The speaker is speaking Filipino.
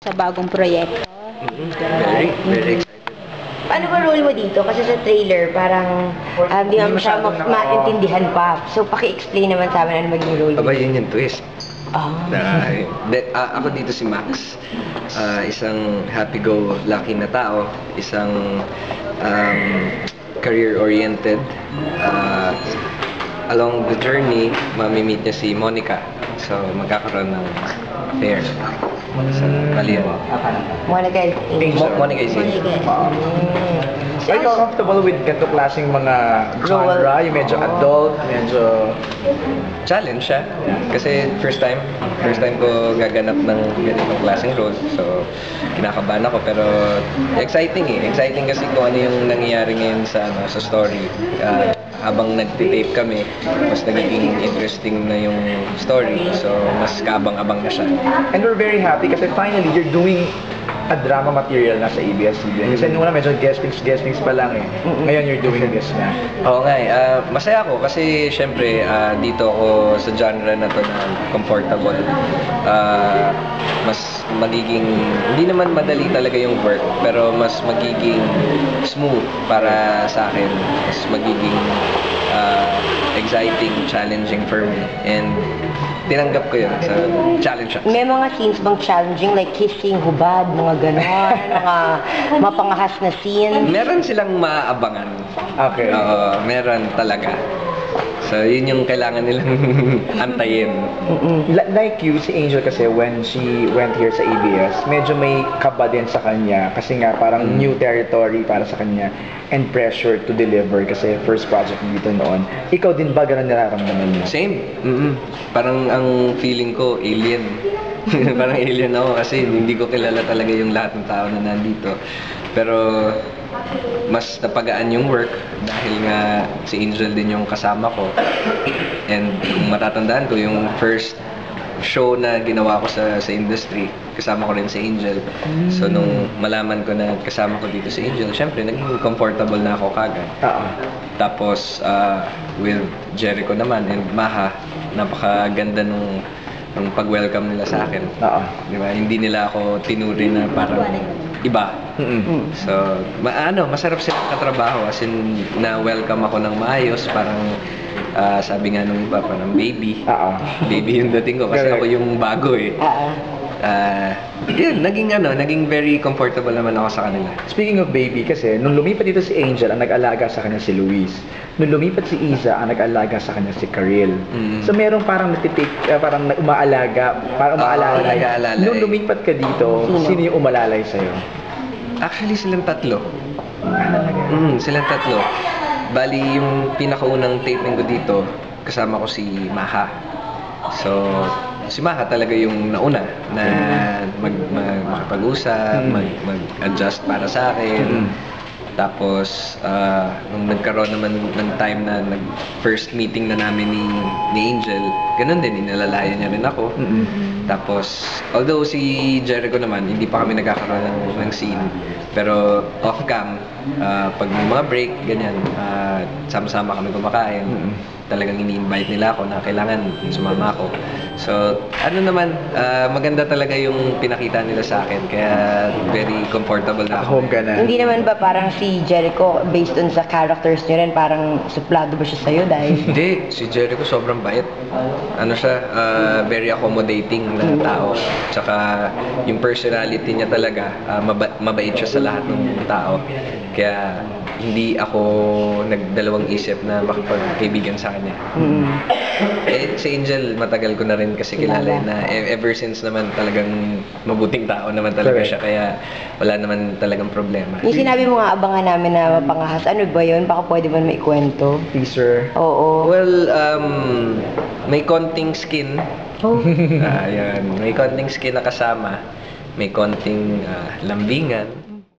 Sa bagong proyekto. Very excited. Paano ba role mo dito? Kasi sa trailer, parang di naman siya maintindihan pa. So, paki-explain naman sa amin ano maging role mo. Aba, yun yung twist. Ah. Ako dito si Max. Isang happy-go-lucky na tao. Isang career-oriented. Along the journey, mamimit niya si Monica. So, magkakaroon ng affair. So, mali yun. Monica is Angel. Monica is Angel. Are you comfortable with ganito klaseng mga genre? Yung medyo adult, medyo... Challenge siya. Kasi first time ko gaganap ng ganitong klaseng role. So, kinakabahan ako. Pero exciting eh. Exciting kasi kung ano yung nangyayari ngayon sa story. Habang nagtitape kami, mas nagiging interesting na yung story. So, mas kaabang-abang na siya. And we're very happy kasi finally you're doing a drama material na sa ABS-CBN. Kasi nung una medyo guestings pa lang eh. Ngayon you're doing this na. Oo nga eh. Masaya ako kasi syempre dito ako sa genre na to na comfortable. Mas magiging, hindi naman madali talaga yung work, pero mas magiging smooth para sa akin. Mas magiging exciting, challenging for me. And tinanggap ko yun sa challenge siya. May mga scenes bang challenging like kissing, hubad, mga ganon, mga mapangahas na scene? Meron silang maaabangan. Okay. Oo, meron talaga. So, yun yung kailangan nilang antayin. Like you, si Angel kasi when she went here sa ABS, medyo may kaba din sa kanya kasi nga parang new territory para sa kanya and pressure to deliver kasi first project dito noon. Ikaw din ba ganun nararamdaman mo? Same. Parang ang feeling ko, alien. Parang alien ako kasi hindi ko kilala talaga yung lahat ng tao na nandito. Pero mas napagaan yung work dahil nga si Angel din yung kasama ko. And kung matatandaan ko, yung first show na ginawa ko sa industry, kasama ko rin si Angel. So nung malaman ko na kasama ko dito si Angel, syempre naging comfortable na ako kagad. Tapos with Jericho naman and Maha, napakaganda nung pag-welcome nila sa akin. Di ba? Hindi nila ako tinuri na parang iba. So, masarap silang katrabaho as in na-welcome ako ng maayos, parang sabi nga nung iba, parang baby. Baby yung dating ko kasi ako yung bago eh. Yun, naging very comfortable naman ako sa kanila. Speaking of baby kasi, nung lumipat dito si Angel, ang nag-alaga sa kanya si Luis. Nung lumipat si Isa, ang nag-alaga sa kanya si Karel. So merong parang parang umaalaga, parang umaalalay. Nung lumipat ka dito, sino yung umalalay sa'yo? Actually, silang tatlo. Silang tatlo. Bali, yung pinakaunang taping ko dito, kasama ko si Maha. So, si Maha talaga yung nauna na makipag-usap, mag-adjust para sa akin. Tapos, nung nagkaroon naman ng time na first meeting na namin ni Angel, ganun din, inalalayan niya rin ako. Tapos, although si Jericho naman, hindi pa kami nagkakaroon ng scene. Pero off-cam, pag may mga break, ganyan, sama-sama kami kumakain. Talagang ini-invite nila ako na kailangan sumama ako. So, maganda talaga yung pinakita nila sa akin. Kaya very comfortable na ako. Home ka na. Hindi naman ba parang si Jericho, based on sa characters niyo rin, parang suplado ba siya sa'yo dahil? Hindi, si Jericho sobrang bait. Very accommodating na tao. Tsaka yung personality niya talaga, mabait siya sa lahat ng tao. Kaya hindi ako nagdalawang isip na makipagkaibigan sa kanya. Si Angel, matagal ko na rin kasi kilala na ever since naman talagang mabuting tao naman talaga siya. Kaya wala naman talagang problema. Yung sinabi mo nga, abangan namin na mapangahas. Ano ba yun? Baka pwede ba maikwento? Teaser. Oo. Well, may konting skin. May konting skin na kasama. May konting lambingan.